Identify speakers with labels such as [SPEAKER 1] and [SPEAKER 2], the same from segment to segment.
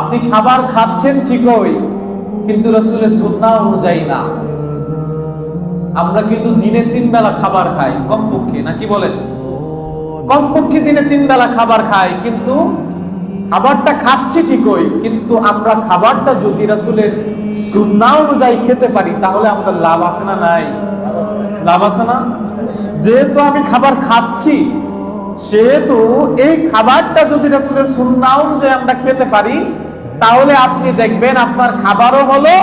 [SPEAKER 1] আপনি খাবার খাচ্ছেন ঠিকই, কিন্তু রাসূলের সুন্নাহ অনুযায়ী না। আমরা কিন্তু দিনে 3 বেলা খাবার খাই কমপক্ষে, নাকি বলেন? কমপক্ষে দিনে 3 বেলা খাবার খাই, কিন্তু খাবারটা খাচ্ছি ঠিকই, কিন্তু আমরা খাবারটা যদি রাসূলের সুন্নাহ অনুযায়ী খেতে পারি তাহলে আমাদের লাভ আছে না নাই? লাভ আছে না? যেহেতু আমি খাবার খাচ্ছি, সেহেতু এই খাবারটা যদি রাসূলের সুন্নাহ অনুযায়ী আমরা খেতে পারি তাহলে আপনি দেখবেন আপনার খাবারও হলো,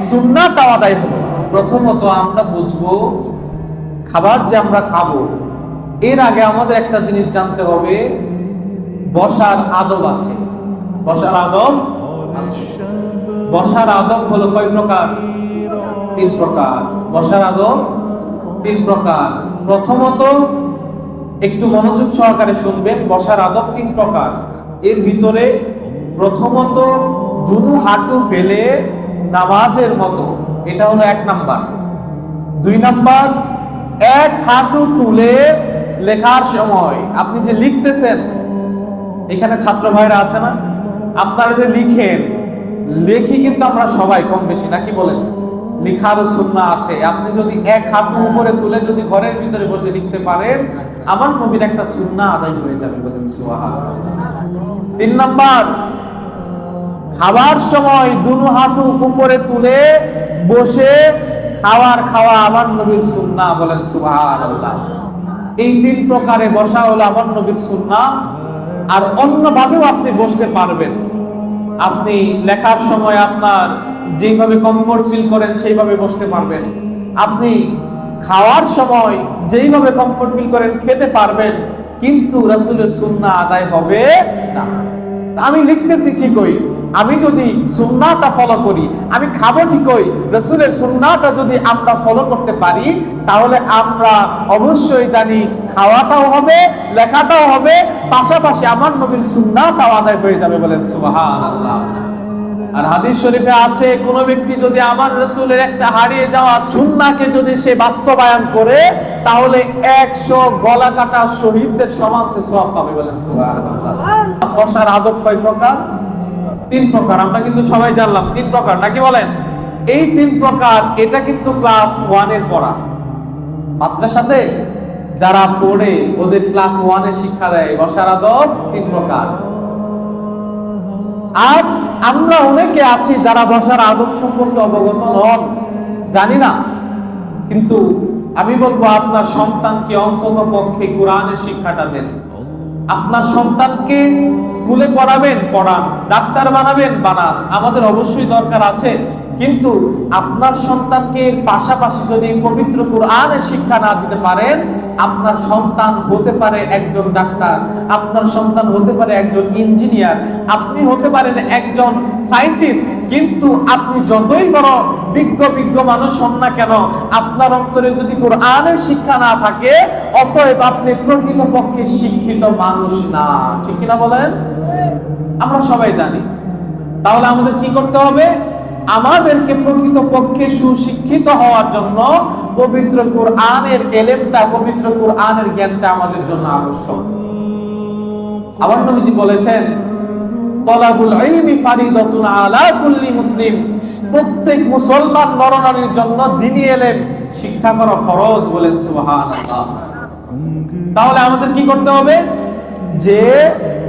[SPEAKER 1] সুন্নাহটাও আদায় হলো। প্রথমত আমরা বুঝবো খাবার যে আমরা খাবো এর আগে আমাদের একটা জিনিস জানতে হবে, বসার আদব আছে। বসার আদব আছে। বসার আদব হলো কয় প্রকার? 3 প্রকার। বসার আদব 3 প্রকার। প্রথমত একটু মনোযোগ সহকারে শুনবেন, বসার আদব 3 প্রকার। এর ভিতরে প্রথমত দুটো হাঁটু ফেলে নামাজের মতো, এটা হলো 1 নাম্বার। 2 নাম্বার, এক হাঁটু তুলে লেখার সময় আপনি যে লিখতেছেন, এখানে ছাত্র ভাইরা আছে না, আপনারা যে লিখেন, লেখি কিন্তু আমরা সবাই কম বেশি, নাকি বলেন? লিখারও সুন্নাহ আছে। আপনি যদি এক হাঁটু উপরে তুলে যদি ঘরের ভিতরে বসে লিখতে পারেন, আমার নবীর একটা সুন্নাহ আদায় হয়ে যাবে, বলেন সুবহানাল্লাহ। 3 নাম্বার, খাবার সময় দুনো হাঁটু উপরে তুলে বসে খাওয়া আমার নবীর সুন্নাহ, বলেন সুবহানাল্লাহ। এই 3 প্রকারে বসা হলো আমার নবীর সুন্নাহ। আর অন্যভাবেও আপনি বসতে পারবেন। আপনি লেখার সময় আপনার যেভাবে কমফোর্ট ফিল করেন সেইভাবে বসতে পারবেন। আপনি খাওয়ার সময় যেইভাবে কমফোর্ট ফিল করেন খেতে পারবেন, কিন্তু রাসূলের সুন্নাহ আদায় হবে না। আমি লিখতেছি ঠিকই, আমি যদি সুন্নাহটা ফলো করি, আমি খাবো ঠিকই, রাসূলের সুন্নাহটা যদি আমরা ফলো করতে পারি তাহলে আমরা অবশ্যই জানি খাওয়াটাও হবে, লেখাটাও হবে, পাশাপাশি আমার নবীর সুন্নাহটাও আদায় হয়ে যাবে, বলেন সুবহানাল্লাহ। আর হাদিস শরীফে আছে, কোন ব্যক্তি যদি আমার রাসূলের একটা হারিয়ে যাওয়া সুন্নাহকে যদি সে বাস্তবায়ন করে তাহলে 100 গলা কাটা শহীদদের সমান সে সওয়াব পাবে, বলেন সুবহানাল্লাহ। বসার আদব কয় প্রকার? 3 প্রকার। আমরা কিন্তু সবাই জানলাম 3 প্রকার, নাকি বলেন? এই 3 প্রকার, এটা কিন্তু ক্লাস 1 এর পড়া। মাদ্রাসাতে যারা পড়ে ওদের ক্লাস 1 এ শিক্ষা দেয় বসার আদব 3 প্রকার। আর আমরা অনেকে আছি যারা বসার আদব সম্পর্কে অবগত নন, জানি না। কিন্তু আমি বলবো আপনার সন্তানকে অন্তত পক্ষে কোরআনের শিক্ষাটা দেন। আপনার সন্তানকে স্কুলে পড়াবেন, পড়ান, ডাক্তার বানাবেন, বানান, আমাদের অবশ্যই দরকার আছে। কিন্তু আপনার সন্তানকে পাশাপাশি যদি পবিত্র কোরআনের শিক্ষা না দিতে পারেন, আপনার সন্তান হতে পারে একজন ডাক্তার, আপনার সন্তান হতে পারে একজন ইঞ্জিনিয়ার, আপনি হতে পারেন একজন সায়েন্টিস্ট, কিন্তু আপনি যতই বড় বিজ্ঞ মানুষ হন না কেন, আপনার অন্তরে যদি কোরআনের শিক্ষা না থাকে, অতএব আপনি প্রকৃতপক্ষে শিক্ষিত মানুষ না। ঠিক কিনা বলেন? আমরা সবাই জানি। তাহলে আমাদের কি করতে হবে? আমাদেরকে প্রকৃতপক্ষে সুশিক্ষিত হওয়ার জন্য পবিত্র কোরআনের ইলমটা, পবিত্র কোরআনের জ্ঞানটা আমাদের জন্য আবশ্যক। আমার নবীজি বলেছেন, তলাবুল ইলমি ফারিদাতুন আলা কুল্লি মুসলিম, প্রত্যেক মুসলমান নরনারীর জন্য দ্বীনি ইলম শিক্ষা করা ফরজ, বলেন সুবহানাল্লাহ। তাহলে আমাদের কি করতে হবে? যে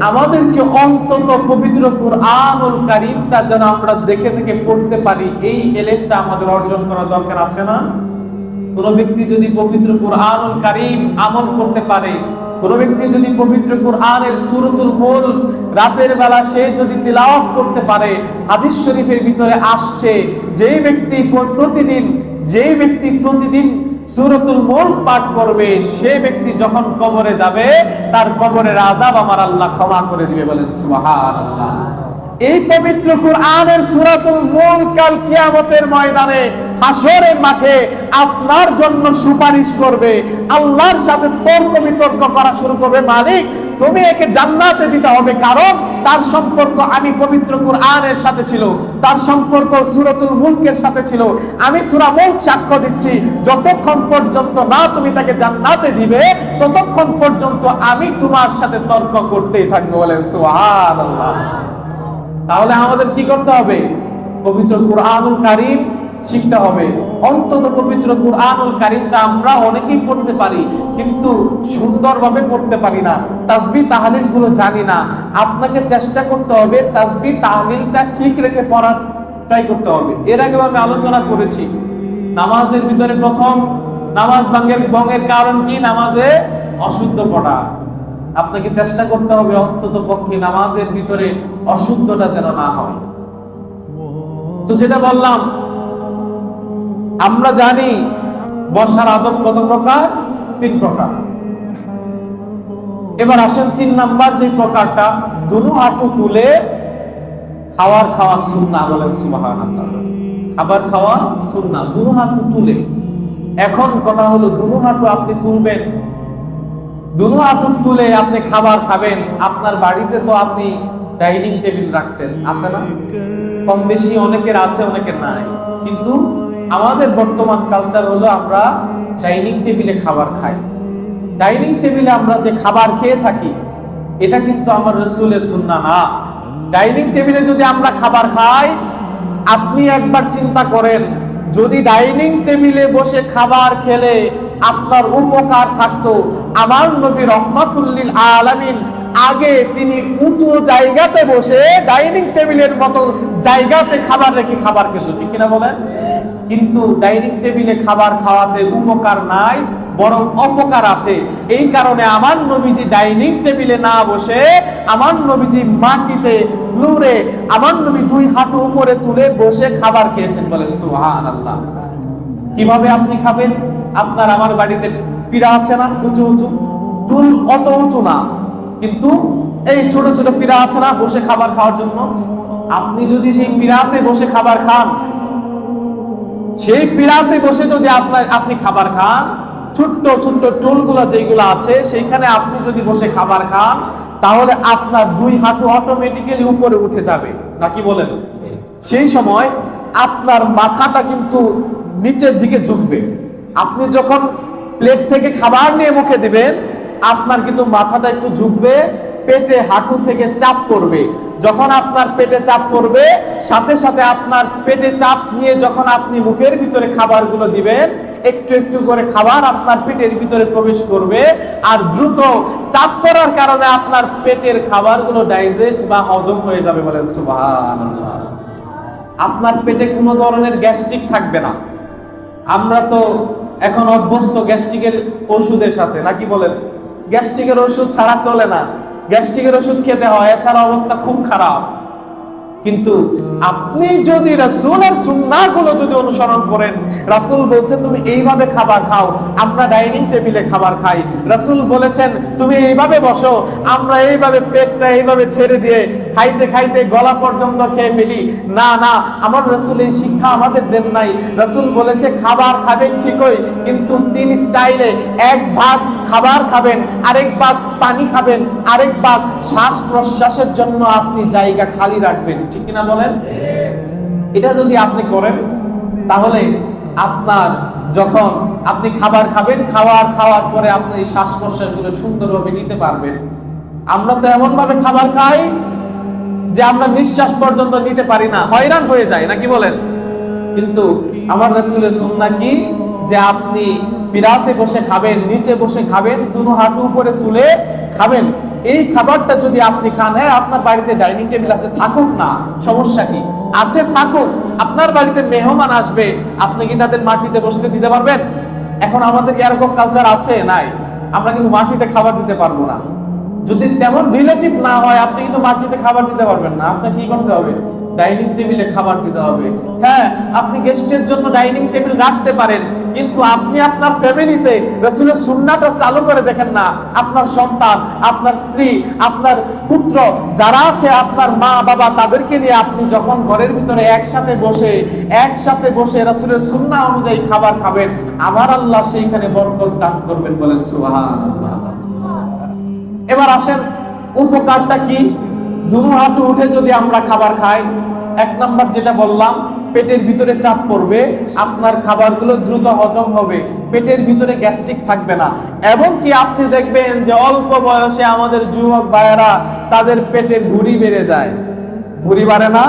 [SPEAKER 1] আমাদেরকে অন্তত পবিত্র কোরআনুল কারীমটা যেন আমরা দেখে থেকে পড়তে পারি, এই ইলমটা আমাদের অর্জন করা দরকার আছে না? কোন ব্যক্তি যদি পবিত্র কোরআনুল কারীম আমল করতে পারে, কোন ব্যক্তি যদি পবিত্র কোরআনের সূরাতুল মুলক রাতের বেলা সে যদি তিলাওয়াত করতে পারে, হাদিস শরীফের ভিতরে আসছে যেই ব্যক্তি প্রতিদিন সূরাতুল মুলক পাঠ করবে, সে ব্যক্তি যখন কবরে যাবে তার কবরের আযাব আমার আল্লাহ ক্ষমা করে দিবে, বলেন সুবহানাল্লাহ। এই পবিত্র কোরআনের সূরাতুল মুলক কাল কিয়ামতের ময়দানে হাসরের মাঠে আপনার জন্য সুপারিশ করবে, আল্লাহর সাথে তর্ক বিতর্ক করা শুরু করবে, মালিক তুমি একে জান্নাতে দিতে হবে, কারণ তার সম্পর্ক আমি পবিত্র কোরআনের সাথে ছিল, তার সম্পর্ক সূরাতুল মুলকের সাথে ছিল। আমি সূরা মুলক সাক্ষ্য দিচ্ছি, যতক্ষণ পর্যন্ত না তুমি তাকে জান্নাতে দিবে ততক্ষণ পর্যন্ত আমি তোমার সাথে তর্ক করতেই থাকবো, বলেন সুবহানাল্লাহ। তাহলে আমাদের কি করতে হবে? পবিত্র কুরআনুল কারীম শিখতে হবে। অন্তত পবিত্র কুরআনুল কারীমটা আমরা অনেকেই পড়তে পারি, কিন্তু সুন্দরভাবে পড়তে পারি না, তাসবিহ তাহলিল গুলো জানি না। আপনাকে চেষ্টা করতে হবে তাসবিহ তাহলিলটা ঠিক রেখে পড়ার ট্রাই করতে হবে। এর আগে আমি আলোচনা করেছি, নামাজের ভিতরে প্রথম নামাজ ভঙ্গের কারণ কি? নামাজে অশুদ্ধ পড়া। আপনাকে চেষ্টা করতে হবে অন্তত পক্ষে নামাজের ভিতরে অশুদ্ধটা যেন না হয়। তো যেটা বললাম, আমরা জানি বসার আদব কত প্রকার? 3 প্রকার। এবার আসেন 3 নাম্বার যে প্রকারটা, দুনো হাঁটু তুলে খাওয়া সুন্নাহ। বলেন সুবহানাল্লাহ। খাবার খাওয়া সুন্নাহ, দুনো হাঁটু তুলে। এখন কথা হলো, দুনো হাঁটু আপনি তুলবেন, দুনো হাঁটু তুলে আপনি খাবার খাবেন। আপনার বাড়িতে তো আপনি ডাইনিং টেবিল রাখছেন, আছে না? কম বেশি অনেকের আছে, অনেকের নাই। কিন্তু আমাদের বর্তমান কালচার হলো আমরা ডাইনিং টেবিলে খাবার খাই। ডাইনিং টেবিলে আমরা যে খাবার খেয়ে থাকি, এটা কিন্তু আমার রাসূলের সুন্নাহ না। ডাইনিং টেবিলে যদি আমরা খাবার খাই, আপনি একবার চিন্তা করেন, যদি ডাইনিং টেবিলে বসে খাবার খেলে আপনার উপকার থাকতো, আমার নবী রহমাতুল লিল আলামিন আগে তিনি উঁচু জায়গাতে বসে ডাইনিং টেবিলের মতো জায়গাতে খাবার রেখে খাবার খেত, ঠিক কিনা বলেন? কিন্তু ডাইনিং টেবিলে খাবার খাওয়াতে উপকার নাই, বরং অপকার আছে। এই কারণে আমার নবীজি ডাইনিং টেবিলে না বসে আমার নবীজি মাটিতে, ফ্লোরে, আমার নবী 2 হাঁটু উপরে তুলে বসে খাবার খেয়েছেন। বলেন সুবহানাল্লাহ। কিভাবে আপনি খাবেন? আপনার আমার বাড়িতে পীড়া আছে না, উঁচু উঁচু টুল, অত উঁচু না, কিন্তু এই ছোট ছোট পীড়া আছে না বসে খাবার খাওয়ার জন্য। আপনি যদি সেই পীড়াতে বসে খাবার খান, সেই পীড়াতে বসে যদি আপনি খাবার খান, ছোট্ট ছোট্ট টুলগুলো যেগুলো আছে সেইখানে আপনি যদি বসে খাবার খান, তাহলে আপনার 2 হাঁটু অটোমেটিক্যালি উপরে উঠে যাবে, নাকি বলেন? সেই সময় আপনার মাথাটা কিন্তু নিচের দিকে ঝুঁকবে। আপনি যখন প্লেট থেকে খাবার নিয়ে মুখে দিবেন, আপনার কিন্তু মাথাটা একটু ঝুঁকবে, পেটে হাঁটু থেকে চাপ পড়বে। যখন আপনার পেটে চাপ পড়বে, সাথে সাথে আপনার পেটে চাপ নিয়ে যখন আপনি মুখের ভিতরে খাবারগুলো দিবেন, একটু একটু করে খাবার আপনার পেটের ভিতরে প্রবেশ করবে, আর দ্রুত চাপ পড়ার কারণে আপনার পেটের খাবারগুলো ডাইজেস্ট বা হজম হয়ে যাবে। বলেন সুবহানাল্লাহ। আপনার পেটে কোনো ধরনের গ্যাস্ট্রিক থাকবে না। আমরা তো এখন অভ্যস্ত গ্যাস্ট্রিকের ওষুধের সাথে, নাকি বলেন? গ্যাস্ট্রিকের ওষুধ ছাড়া চলে না, গ্যাস্ট্রিকের ওষুধ খেতে হয়, এছাড়া অবস্থা খুব খারাপ। কিন্তু আপনি যদি রাসূলের সুন্নাহগুলো যদি অনুসরণ করেন, রাসূল বলছে তুমি এইভাবে খাবার খাও, আমরা ডাইনিং টেবিলে খাবার খাই। রাসূল বলেছেন তুমি এইভাবে বসো, আমরা এইভাবে পেটটা এইভাবে ছেড়ে দিয়ে খাইতে খাইতে গলা পর্যন্ত খেয়ে ফেলি। না না, আমার রাসূল এই শিক্ষা আমাদের দেন নাই। রাসূল বলেছে খাবার খাবেন ঠিকই, কিন্তু 3 স্টাইলে। 1 ভাগ খাবার খাবেন, আরেক ভাগ পানি খাবেন, আরেক ভাগ শ্বাস প্রশ্বাসের জন্য আপনি জায়গা খালি রাখবেন, ঠিক কিনা বলেন? এটা যদি আপনি করেন, তাহলে আপনার যখন আপনি খাবার খাবেন, খাওয়ার পরে আপনি শ্বাস প্রশ্বাসগুলো সুন্দরভাবে নিতে পারবেন। আমরা তো এমন ভাবে খাবার খাই যে আমরা নিঃশ্বাস পর্যন্ত নিতে পারি না, হয়রান হয়ে যায়, নাকি বলেন? কিন্তু আমার রাসূলের সুন্নাহ কি, যে আপনি পিরাতে বসে খাবেন, নিচে বসে খাবেন, দুনো হাঁটু উপরে তুলে খাবেন। এই খাবারটা যদি আপনি খান, হ্যাঁ আপনার বাড়িতে ডাইনিং টেবিল আছে, থাকুক না, সমস্যা কি আছে? থাকুক। আপনার বাড়িতে মেহমান আসবে, আপনি কি তাদের মাটিতে বসতে দিতে পারবেন? এখন আমাদের এরকম কালচার আছে? নাই। আমরা কিন্তু মাটিতে খাবার দিতে পারবো না। যদি তেমন রিলেটিভ না হয়, আপনি কিন্তু মাটিতে খাবার দিতে পারবেন না। আপনাকে কি করতে হবে? ডাইনিং টেবিলে খাবার দিতে হবে। হ্যাঁ, আপনি গেস্টের জন্য ডাইনিং টেবিল রাখতে পারেন, কিন্তু আপনি আপনার ফ্যামিলিতে রাসূলের সুন্নাহটা চালু করে দেখেন না। আপনার সন্তান, আপনার স্ত্রী, আপনার পুত্র যারা আছে, আপনার মা বাবা, তাদেরকে নিয়ে আপনি যখন ঘরের ভিতরে একসাথে বসে রাসূলের সুন্নাহ অনুযায়ী খাবার খাবেন, আমার আল্লাহ সেইখানে বরকত দান করবেন। বলেন সুবহানাল্লাহ। এবার আসেন, উপকারটা কি? দুনো হাঁটু উঠে যদি আমরা খাবার খাই, 1 নাম্বার যেটা বললাম, পেটের ভিতরে চাপ পড়বে, আপনার খাবারগুলো দ্রুত হজম হবে, পেটের ভিতরে গ্যাস্ট্রিক থাকবে না। এবং কি আপনি দেখবেন যে অল্প বয়সে আমাদের যুবক ভাইয়েরা তাদের পেটের ভুঁড়ি বেড়ে যায়। ভুঁড়ি বাড়ে না?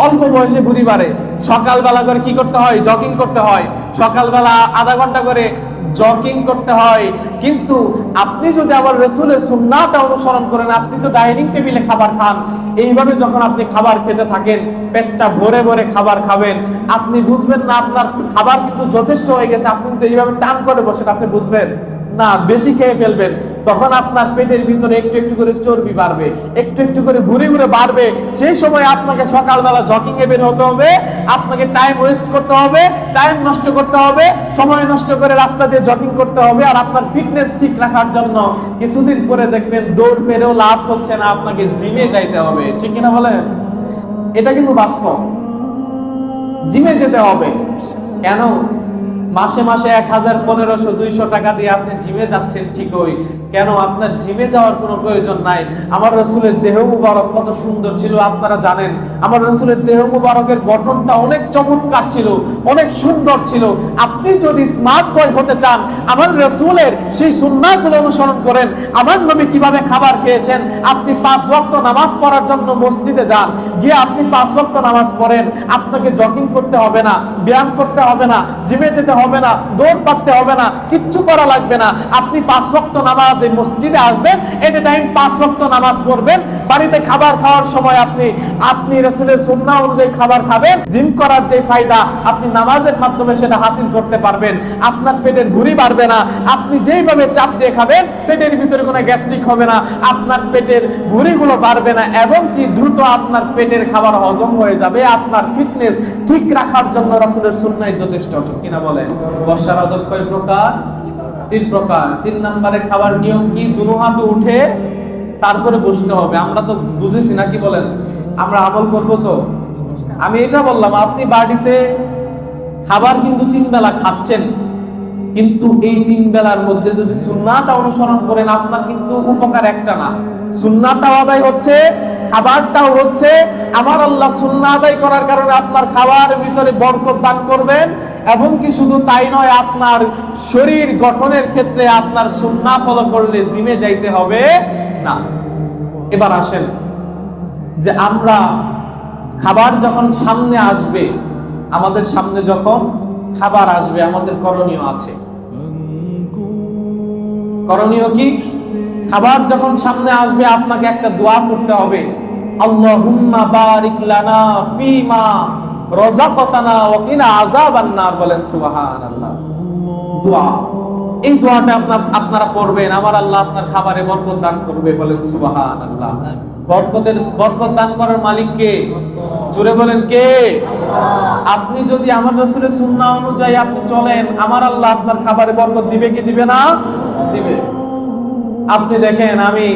[SPEAKER 1] অল্প বয়সে ভুঁড়ি বাড়ে। সকালবেলা করে কি করতে হয়? জগিং করতে হয়। সকালবেলা আধা ঘন্টা করে জগিং করতে হয়। কিন্তু আপনি যদি আবার রাসূলের সুন্নাহটা অনুসরণ করেন, আপনি তো ডাইনিং টেবিলে খাবার খান, এইভাবে যখন আপনি খাবার খেতে থাকেন, পেটটা ভরে ভরে খাবার খাবেন, আপনি বুঝবেন না আপনার খাবার কিন্তু যথেষ্ট হয়ে গেছে। আপনি যদি এইভাবে টান করে বসেন, আপনি বুঝবেন না, বেশি খেয়ে ফেলবেন। তখন আপনার পেটের ভিতরে একটু একটু করে চর্বি বাড়বে, একটু একটু করে ঘুরে ঘুরে বাড়বে। সেই সময় আপনাকে সকালবেলা জগিং এ বের হতে হবে, আপনাকে টাইম ওয়েস্ট করতে হবে, টাইম নষ্ট করতে হবে, সময় নষ্ট করে রাস্তা দিয়ে জগিং করতে হবে। আর আপনার ফিটনেস ঠিক রাখার জন্য কিছুদিন পরে দেখবেন দৌড় পেরেও লাভ হচ্ছে না, আপনাকে জিমে যাইতে হবে। ঠিক কিনা বলেন? এটা কিন্তু বাস্তব। জিমে যেতে হবে। কেন? মাসে মাসে 1000, 1500, 200 টাকা দিয়ে আপনি জিমে যাচ্ছেন ঠিকই, কেন আপনার জিমে যাওয়ার কোনো প্রয়োজন নাই। আমার রাসূলের দেহ মুবারক কত সুন্দর ছিল আপনারা জানেন। আমার রাসূলের দেহ মুবারকের গঠনটা অনেক চমৎকার ছিল, অনেক সুন্দর ছিল। আপনি যদি স্মার্ট বয় হতে চান, আমার রাসূলের সেই সুন্নাহগুলো অনুসরণ করেন। আমার নবী কিভাবে খাবার খেয়েছেন, আপনি 5 ওয়াক্ত নামাজ পড়ার জন্য মসজিদে যান, গিয়ে আপনি 5 ওয়াক্ত নামাজ পড়েন। আপনাকে জগিং করতে হবে না, ব্যায়াম করতে হবে না, জিমে যেতে হবে না, দৌড় পাততে হবে না, কিচ্ছু করা লাগবে না। আপনি 5 ওয়াক্ত নামাজ এই মসজিদে আসবেন, এনি টাইম 5 ওয়াক্ত নামাজ পড়বেন। বাড়িতে খাবার খাওয়ার সময় আপনি রাসূলের সুন্নাহ অনুযায়ী খাবার খাবেন। জিম করার যে ফায়দা আপনি নামাজের মাধ্যমে সেটা হাসিল করতে পারবেন। আপনার পেটের ভুঁড়ি বাড়বে না। আপনি যেইভাবে চাপ দিয়ে খাবেন, পেটের ভিতরে কোনো গ্যাস্ট্রিক হবে না, আপনার পেটের ভুঁড়িগুলো বাড়বে না, এবং কি দ্রুত আপনার পেটের খাবার হজম হয়ে যাবে। আপনার ফিটনেস ঠিক রাখার জন্য রাসূলের সুন্নাহ যথেষ্ট। ঠিক কিনা বলেন? বর্ষার আদব কয় প্রকার? 3 প্রকার। 3 নম্বরে খাবার নিয়ম কি? দুনো হাতে উঠে তারপরে বসতে হবে। আমরা তো বুঝেছি নাকি বলেন? আমরা আমল করব তো? আমি এটা বললাম, আপনি বাড়িতে খাবার কিন্তু 3 বেলা খাচ্ছেন, কিন্তু এই 3 বেলার মধ্যে যদি সুন্নাহটা অনুসরণ করেন, আপনার কিন্তু উপকার একটা না। সুন্নাহটাও আদায় হচ্ছে, খাবারটাও হচ্ছে। আমার আল্লাহ সুন্নাহ আদায় করার কারণে আপনার খাবারের ভিতরে বরকত দান করবেন, এবং কি শুধু তাই নয়, আপনার শরীর গঠনের ক্ষেত্রে আপনার সুন্নাহ ফলো করলে জিমে যাইতে হবে না। এবার আসেন যে আমরা খাবার যখন সামনে আসবে, আমাদের সামনে যখন খাবার আসবে, আমাদের করণীয় আছে। করণীয় কি? খাবার যখন সামনে আসবে, আপনাকে একটা দোয়া করতে হবে, আল্লাহুম্মা বারিক লানা ফিমা রাযাকাতানা ওয়া কিনা আযাবান নার। বলেন সুবহানাল্লাহ। দোয়া, এই দোয়াটা আপনারা পড়বেন, আমার আল্লাহ আপনার খাবারে বরকত দান করবে। বলেন সুবহানাল্লাহ। বরকত দান করার মালিক কে? জোরে বলেন কে? আপনি যদি আমার রাসূলের সুন্নাহ অনুযায়ী আপনি চলেন, আমার আল্লাহ আপনার খাবারে বরকত দিবে কি দিবে না? দিবে। আপনি দেখেন, আমি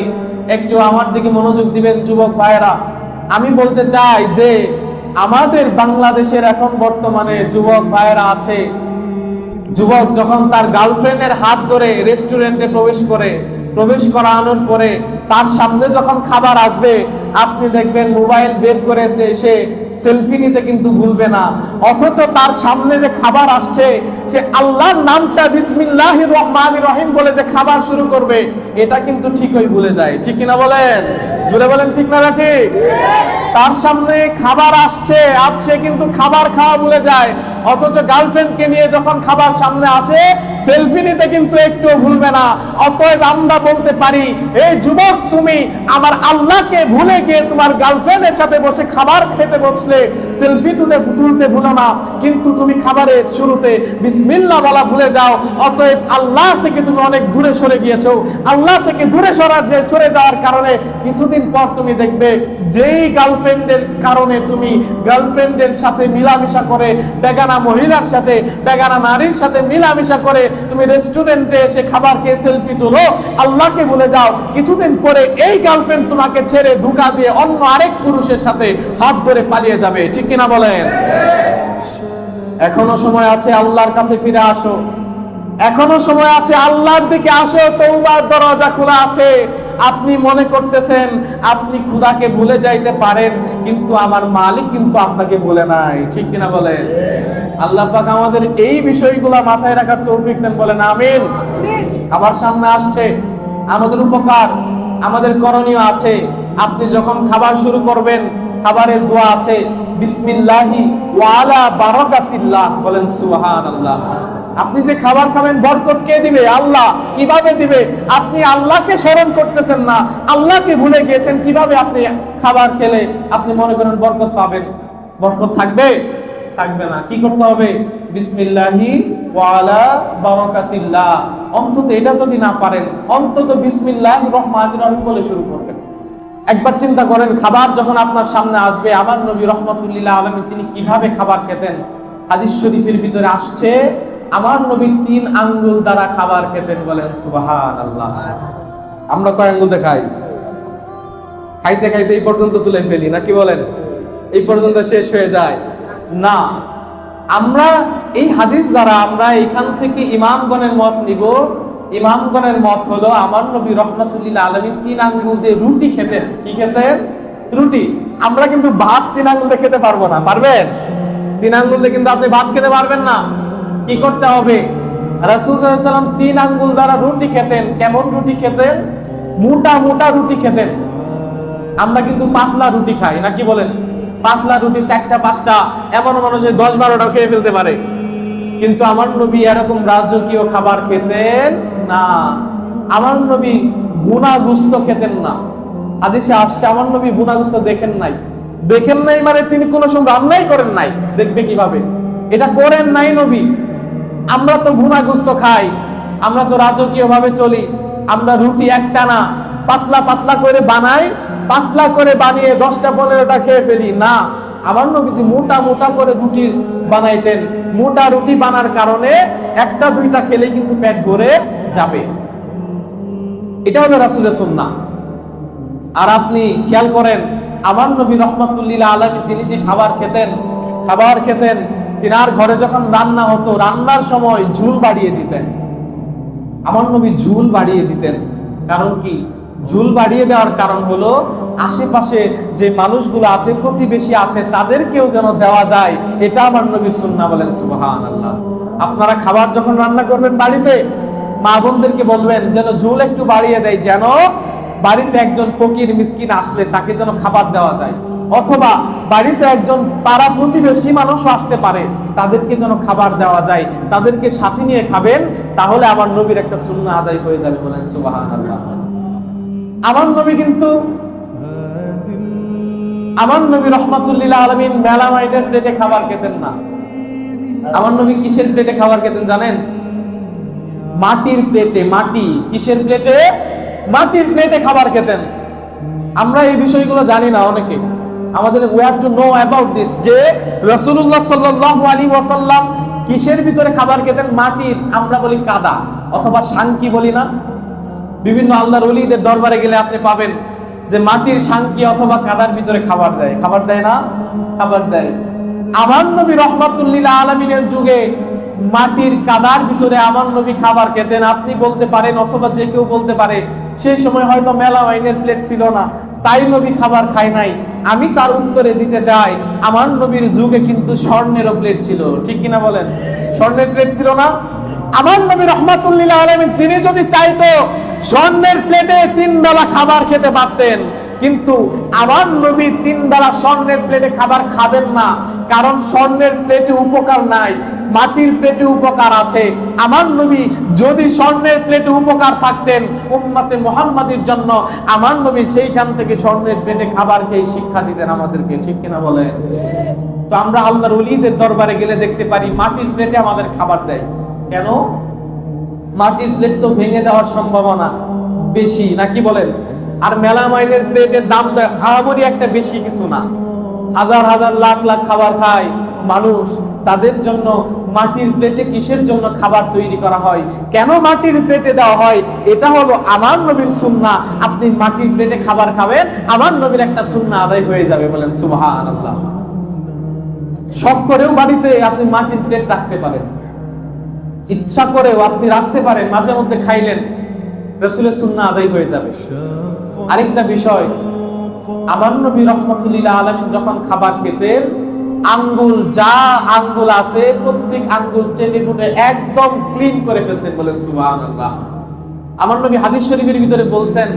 [SPEAKER 1] একটু আমার দিকে মনোযোগ দিবেন যুবক ভাইরা। আমি বলতে চাই যে আমাদের বাংলাদেশের এখন বর্তমানে যুবক ভাইরা আছে, যুবক যখন তার গার্লফ্রেন্ডের হাত ধরে রেস্টুরেন্টে প্রবেশ করানোর পরে তার সামনে যখন খাবার আসবে, আপনি দেখবেন মোবাইল বের করেছে, সে সেলফি নিতে কিন্তু ভুলবে না। অথচ তার সামনে যে খাবার আসছে, সে আল্লাহর নামটা বিসমিল্লাহির রহমানির রহিম বলে যে খাবার শুরু করবে, এটা কিন্তু ঠিকই ভুলে যায়। ঠিক কিনা বলেন? জোরে বলেন ঠিক না ঠিক? তার সামনে খাবার আসছে, আজ সে কিন্তু খাবার খাওয়া ভুলে যায়। অথচ গার্লফ্রেন্ডকে নিয়ে যখন খাবার সামনে আসে, সেলফি নিতে কিন্তু একটু ভুলবে না। অতএব আমরা বলতে পারি, এই যুবক, তুমি আমার আল্লাহকে ভুলে গিয়ে তোমার গার্লফ্রেন্ডের সাথে বসে খাবার খেতে বসলে সেলফি তুলতে ভুলো না, কিন্তু তুমি খাবারের শুরুতে বিসমিল্লাহ বলা ভুলে যাও। অতএব আল্লাহ থেকে তুমি অনেক দূরে সরে গিয়েছো। আল্লাহ থেকে দূরে সরে যাওয়ার কারণে কিছুদিন পর তুমি দেখবে, যেই গার্লফ্রেন্ডের কারণে তুমি গার্লফ্রেন্ডের সাথে মিলামিশা করে, বেগানা মহিলার সাথে, বেগানা নারীর সাথে মিলামিশা করে তুমি রেস্টুরেন্টে এসে খাবার খেয়ে সেলফি তোলো, আল্লাহকে ভুলে যাও, কিছুদিন পরে এই গার্লফ্রেন্ড তোমাকে ছেড়ে ধোঁকা দিয়ে অন্য আরেক পুরুষের সাথে হাত ধরে পালিয়ে যাবে। ঠিক কিনা বলেন? এখনো সময় আছে, আল্লাহর কাছে ফিরে আসো। এখনো সময় আছে, আল্লাহর দিকে আসো, তওবার দরজা খোলা আছে। আপনি মনে করতেছেন আপনি খোদাকে ভুলে যাইতে পারেন, কিন্তু আমার মালিক কিন্তু আপনাকে ভুলে নাই। ঠিক কিনা বলেন? আল্লাহ পাক আমাদের এই বিষয়গুলো মাথায় রাখার তৌফিক দেন। বলেন আমিন। আমার সামনে আসছে, আমাদের উপকার, আমাদের করণীয় আছে। আপনি যখন খাবার শুরু করবেন, খাবারের দোয়া আছে বিসমিল্লাহি ওয়া আলা বারাকাতিল্লাহ, বলেন সুবহানাল্লাহ। আপনি যে খাবার খাবেন বরকত কে দিবে? আল্লাহ। কিভাবে দিবে? আপনি আল্লাহকে স্মরণ করতেছেন না, আল্লাহকে ভুলে গিয়েছেন। কিভাবে আপনি খাবার খেলে আপনি মনে করেন বরকত পাবেন? বরকত থাকবে? থাকবে না। কি করতে হবে? বিসমিল্লাহি ওয়া আলা বারাকাতিল্লাহ। অন্তত এটা যদি না পারেন, অন্তত বিসমিল্লাহির রহমানির রহিম বলে শুরু করবেন। একবার চিন্তা করেন, খাবার যখন আপনার সামনে আসবে, আমার নবী রাহমাতুল্লিল আলামিন তিনি কিভাবে খাবার খেতেন? হাদিস শরীফের ভিতরে আসছে, আমার নবী 3 আঙ্গুল দ্বারা খাবার খেতেন, বলেন সুবহানাল্লাহ। আমরা কয় আঙ্গুল দিয়ে খাই? খাইতে খাইতে এই পর্যন্ত তুলে ফেলি, নাকি বলেন? এই পর্যন্ত শেষ হয়ে যায় না। আমরা এই হাদিস দ্বারা আমরা এখান থেকে ইমামগণের মত নিব। ইমামগণের মত হলো, আমার নবী রাহমাতুল্লিল আলামিন 3 আঙ্গুল দিয়ে রুটি খেতেন। কি খেতেন? রুটি। আমরা কিন্তু ভাত 3 আঙ্গুল দিয়ে খেতে পারবো না। পারবেন? 3 আঙ্গুল দিয়ে কিন্তু আপনি ভাত খেতে পারবেন না। কি করতে হবে? রাসূল সাল্লাল্লাহু আলাইহি ওয়াসাল্লাম 3 আঙ্গুল দ্বারা রুটি খেতেন। কেমন রুটি খেতেন? মোটা মোটা রুটি খেতেন। আমরা কিন্তু পাতলা রুটি খাই, নাকি বলেন? পাতলা রুটি 4টা 5টা, এমন মানুষের 10-12টা খেয়ে ফেলতে পারে। কিন্তু আমার নবী এরকম রাজকীয় খাবার খেতেন না। আমার নবী গুনাগুস্ত খেতেন না। হাদিসে আসছে, আমার নবী গুনাগুস্ত দেখেন নাই। দেখেন নাই মানে তিনি কোনো সময় রান্নাই করেন নাই। দেখবে কিভাবে? এটা করেন নাই নবী। আমরা তো গুনাগুস্ত খাই, আমরা তো রাজকীয় ভাবে চলি। আমরা রুটি একটানা পাতলা পাতলা করে বানাই, পাতলা করে বানিয়ে 10টা 15টা খেয়ে ফেলি না। আমার নবীজি মোটা মোটা করে রুটি বানাইতেন। মোটা রুটি বানার কারণে 1টা 2টা খেলেই কিন্তু পেট ভরে যাবে। এটা হলো রাসূলের সুন্নাহ। আর আপনি খেয়াল করেন, আমার নবী রাহমাতুল্লিল আলামিন তিনি যে খাবার খেতেন, তিনার ঘরে যখন রান্না হতো, রান্নার সময় ঝুল বাড়িয়ে দিতেন। আমার নবী ঝুল বাড়িয়ে দিতেন। কারণ কি? ঝুল বাড়িয়ে দেওয়ার কারণ হলো, আশেপাশে যে মানুষগুলো আছে, প্রতিবেশী আছে, তাদেরকেও যেন দেওয়া যায়। এটা আমার নবীর সুন্নাহ, বলেন সুবহানাল্লাহ। আপনারা খাবার যখন রান্না করবেন বাড়িতে, মা বোনদেরকে বলবেন যেন ঝুল একটু বাড়িয়ে দেয়, যেন বাড়িতে একজন ফকির মিসকিন আসলে তাকে যেন খাবার দেওয়া যায়। অথবা বাড়িতে একজন পাড়া প্রতিবেশী মানুষও আসতে পারে, তাদেরকে যেন খাবার দেওয়া যায়, তাদেরকে সাথে নিয়ে খাবেন। তাহলে আমার নবীর একটা সুন্নাহ আদায় হয়ে যাবে, বলেন সুবহানাল্লাহ। আমার নবী রাহমাতুল্লিল আলামিন মেলামাইনের প্লেটে খাবার খেতেন না। আমার নবী কিসের প্লেটে খাবার খেতেন জানেন? মাটির প্লেটে। মাটি কিসের প্লেটে? মাটির প্লেটে খাবার খেতেন। আমরা এই বিষয়গুলো জানি না অনেকে। আমাদের we have to know about this, যে রাসূলুল্লাহ সাল্লাল্লাহু আলাইহি ওয়াসাল্লাম কিসের ভিতরে খাবার খেতেন? মাটির। আমরা বলি কাদা অথবা শাঙ্কি বলি না? বিভিন্ন আল্লাহর ওলিদের দরবারে গেলে আপনি পাবেন যে মাটির শাঙ্কি অথবা কাদার ভিতরে খাবার দেয়। খাবার দেয় না? খাবার দেয়। আমার নবী রাহমাতুল্লিল আলামিনের যুগে মাটির কাদার ভিতরে আমার নবী খাবার খেতেন। আপনি বলতে পারেন, অথবা যে কেউ বলতে পারে, সেই সময় হয়তো মেলামাইনের প্লেট ছিল না, তাই নবী খাবার খায় নাই। আমি তার উত্তরে দিতে চাই, আমার নবীর যুগে কিন্তু স্বর্ণের প্লেট ছিল। ঠিক কিনা বলেন? স্বর্ণের প্লেট ছিল না? আমার নবী রাহমাতুল্লিল আলামিন তিনি যদি চাইতো স্বর্ণের প্লেটে 3 বেলা খাবার খেতে পারতেন। কিন্তু আমার নবী 3 বেলা স্বর্ণের প্লেটে খাবার খাবেন না। কারণ স্বর্ণের প্লেটে উপকার নাই, মাটির প্লেটে উপকার আছে। আমার নবী যদি স্বর্ণের প্লেটে উপকার থাকতেন উম্মতে মুহাম্মাদির জন্য, আমার নবী সেইখান থেকে স্বর্ণের প্লেটে খাবার খেয়ে শিক্ষা দিতেন আমাদেরকে। ঠিক কিনা বলেন? তো আমরা আল্লাহর ওলিদের দরবারে গেলে দেখতে পারি মাটির প্লেটে আমাদের খাবার দেয়। কেন? মাটির প্লেট তো ভেঙে যাওয়ার সম্ভাবনা বেশি, নাকি বলেন? আর মেলামাইনের প্লেটের দাম তো আহামরি একটা বেশি কিছু না। হাজার হাজার লাখ লাখ খাবার খায় মানুষ, তাদের জন্য মাটির প্লেটে কিসের জন্য খাবার তৈরি করা হয়? কেন মাটির প্লেটে দেওয়া হয়? এটা হলো আমার নবীর সুন্নাহ। আপনি মাটির প্লেটে খাবার খাবেন, আমার নবীর একটা সুন্নাহ আদায় হয়ে যাবে, বলেন সুবহানাল্লাহ। শখ করেও বাড়িতে আপনি মাটির প্লেট রাখতে পারেন, ইচ্ছা করেও আপনি রাখতে পারেন, মাঝে মধ্যে খাইলেন, রাসূলের সুন্নাহ আদায় হয়ে যাবে। আরেকটা বিষয়, আমার নবী রাহমাতুল্লিল আলামিন যখন খাবার খেতেন, আঙ্গুল যা আঙ্গুল আছে প্রত্যেক আঙ্গুল চেটে ফুটে একদম ক্লিন করে ফেলতেন, বলেন সুবহানাল্লাহ। আমার নবী হাদিস শরীফের ভিতরে বলছেন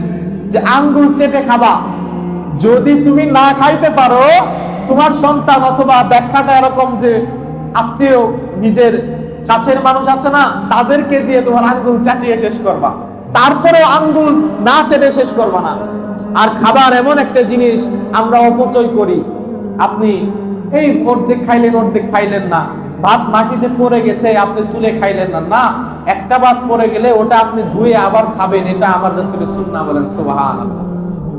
[SPEAKER 1] যে আঙ্গুল চেটে খাবা, যদি তুমি না খাইতে পারো, তোমার সন্তান অথবা ব্যাখ্যাটা এরকম যে আত্মীয় নিজের কাছের মানুষ আছে না, তাদেরকে দিয়ে তোমার আঙ্গুল চাটিয়ে শেষ করবা, তারপরেও আঙ্গুল না চেটে শেষ করবা না। আর খাবার এমন একটা জিনিস আমরা অপচয় করি। আপনি এই অর্ধেক খাইলেন না, ভাত মাটিতে পড়ে গেছে আপনি তুলে খাইলেন না, না, একটা ভাত পড়ে গেলে ওটা আপনি ধুয়ে আবার খাবেন, এটা আমার রাসূলের সুন্নাহ। বলেন সুবহানাল্লাহ।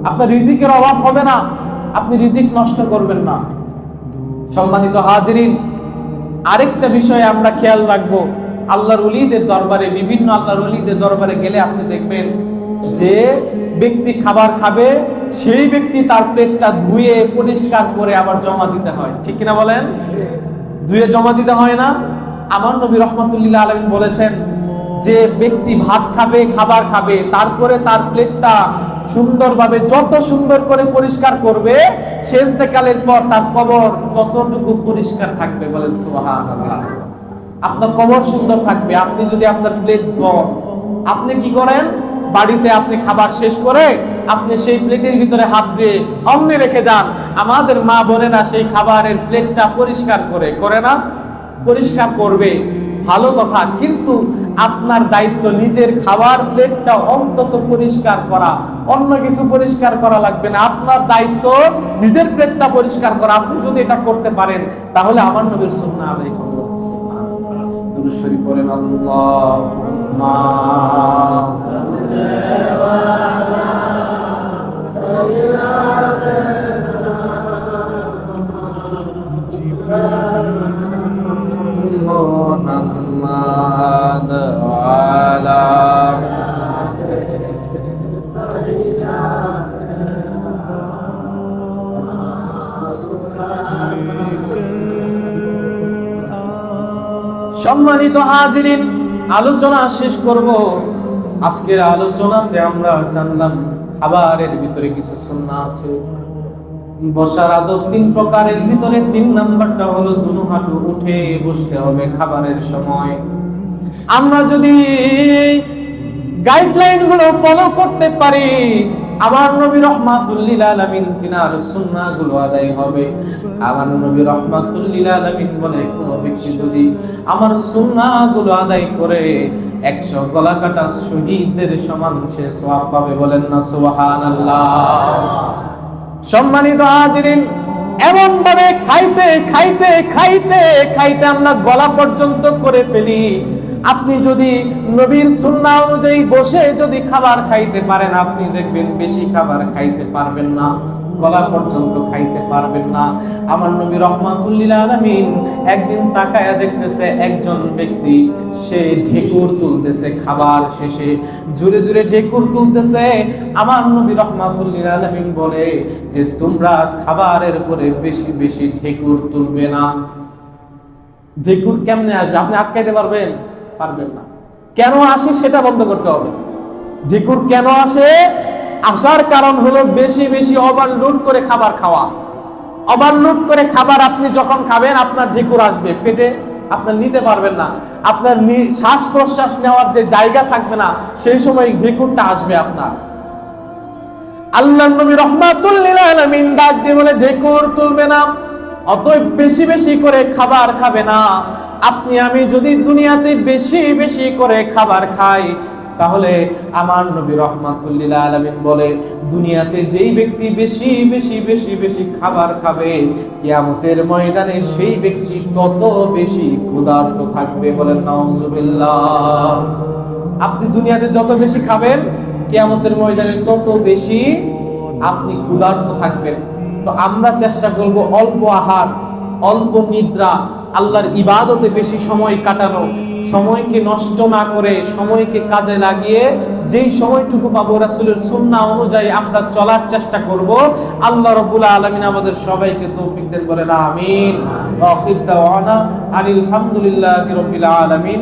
[SPEAKER 1] আপনার রিজিকের অভাব হবে না, আপনি রিজিক নষ্ট করবেন না। সম্মানিত হাজিরিন, আরেকটা বিষয়ে আমরা খেয়াল রাখবো, আল্লাহর ওলিদের দরবারে, বিভিন্ন আল্লাহর ওলিদের দরবারে গেলে আপনি দেখবেন যে ব্যক্তি খাবার খাবে, সেই ব্যক্তি তার প্লেটটা ধুয়ে পরিষ্কার করে আবার জমা দিতে হয়। ঠিক কিনা বলেন? ধুয়ে জমা দিতে হয় না? আমার নবী রাহমাতুল্লাহ আলাইহি বলেছেন যে ব্যক্তি ভাত খাবে, খাবার খাবে, তারপরে তার প্লেটটা সুন্দরভাবে যত সুন্দর করে পরিষ্কার করবে, সে ইন্তেকালের পর তার কবর ততটুকু পরিষ্কার থাকবে। বলেন সুবহানাল্লাহ। আপনার কবর সুন্দর থাকবে। আপনি যদি আপনার প্লেট আপনি কি করেন, বাড়িতে আপনি খাবার শেষ করে আপনি সেই প্লেটের ভিতরে হাত দিয়ে অমনি রেখে যান। আমাদের মা বোনেরা সেই খাবারের প্লেটটা পরিষ্কার করে না? পরিষ্কার করবে, ভালো কথা, কিন্তু আপনার দায়িত্ব নিজের খাবার প্লেটটা অন্তত পরিষ্কার করা, অন্য কিছু পরিষ্কার করা লাগবে না। আপনার দায়িত্ব নিজের প্লেটটা পরিষ্কার করা। আপনি যদি এটা করতে পারেন তাহলে আমার নবীর সুন্নাহ আদায় করবেন। দুরূদ শরীফ পড়েন, আল্লাহুম্মা মুহাম্মাদ ওয়ালা সম্মানিত হাজিরিন, আলোচনা শেষ করব। আজকের আলোচনাতে আমরা জানলাম খাবারের ভিতরে কিছু সুন্নাহ আছে। বসার আদব 3 প্রকারের ভিতরে 3 নাম্বারটা হলো দুনো হাঁটু উঠে বসতে হবে খাবারের সময়। আমরা যদি গাইডলাইন গুলো ফলো করতে পারি, আমার নবী রাহমাতুল লিল আলামিন তিনার সুন্নাহ গুলো আদায় হবে। আমার নবী রাহমাতুল লিল আলামিন বলে, কোন ব্যক্তি যদি আমার সুন্নাহ গুলো আদায় করে 100 গলা কাটা শহীদদের সমান সে সওয়াব পাবে। বলেন না সুবহানাল্লাহ। সম্মানিত হাজিরিন, এমন ভাবে খাইতে খাইতে খাইতে খাইতে আমরা গলা পর্যন্ত করে ফেলি। আপনি যদি নবীর সুন্নাহ অনুযায়ী বসে যদি খাবার খাইতে পারেন, আপনি দেখবেন বেশি খাবার খাইতে পারবেন না, গলা পর্যন্ত খাইতে পারবেন না। আমার নবী রাহমাতুল লিল আলামিন একদিন তাকায়া দেখতেছে একজন ব্যক্তি, সে ঢেকুর তুলতেছে খাবার শেষে, জোরে জোরে ঢেকুর তুলতেছে। আমার নবী রাহমাতুল লিল আলামিন বলে যে তোমরা খাবারের পরে বেশি বেশি ঢেকুর তুলবে না। ঢেকুর কেমনে আসে? আপনি আটকাইতে পারবেন? পারবেন না। কেন আসে সেটা বন্ধ করতে হবে। ঢেকুর কেন আসে? আসার কারণ হলো বেশি বেশি ওভারলোড করে খাবার খাওয়া। ওভারলোড করে খাবার আপনি যখন খাবেন আপনার ঢেকুর আসবে, পেটে আপনার নিতে পারবেন না, আপনার শ্বাস প্রশ্বাস নেওয়ার যে জায়গা থাকবে না, সেই সময় ঢেকুরটা আসবে আপনার। আল্লাহর নবী রাহমাতুল লিল আলামিন ডাক দিয়ে বলে ঢেকুর তুলবে না, অতএব বেশি বেশি করে খাবার খাবে না। আপনি আমি যদি দুনিয়াতে বেশি বেশি করে খাবার খাই, তাহলে আমার নবী রাহমাতুল লিল আলামিন বলে দুনিয়াতে যেই ব্যক্তি বেশি বেশি বেশি বেশি খাবার খাবে, কিয়ামতের ময়দানে সেই ব্যক্তি তত বেশি ক্ষুধার্ত থাকবে। বলেন নাউজুবিল্লাহ। আপনি দুনিয়াতে যত বেশি খাবেন, কিয়ামতের ময়দানে তত বেশি আপনি ক্ষুধার্ত থাকবেন। তো আমরা চেষ্টা করব অল্প আহার, অল্প নিদ্রা, আল্লাহর ইবাদতে বেশি সময় কাটানো, সময়কে নষ্ট না করে সময়কে কাজে লাগিয়ে যেই সময়টুকু পাবো রাসূলের সুন্নাহ অনুযায়ী আমরা চলার চেষ্টা করব। আল্লাহ রাব্বুল আলামিন আমাদের সবাইকে তৌফিক দেন। বলেন আমিন। ওয়া আখির দাওয়ানা আলহামদুলিল্লাহি রাব্বিল আলামিন।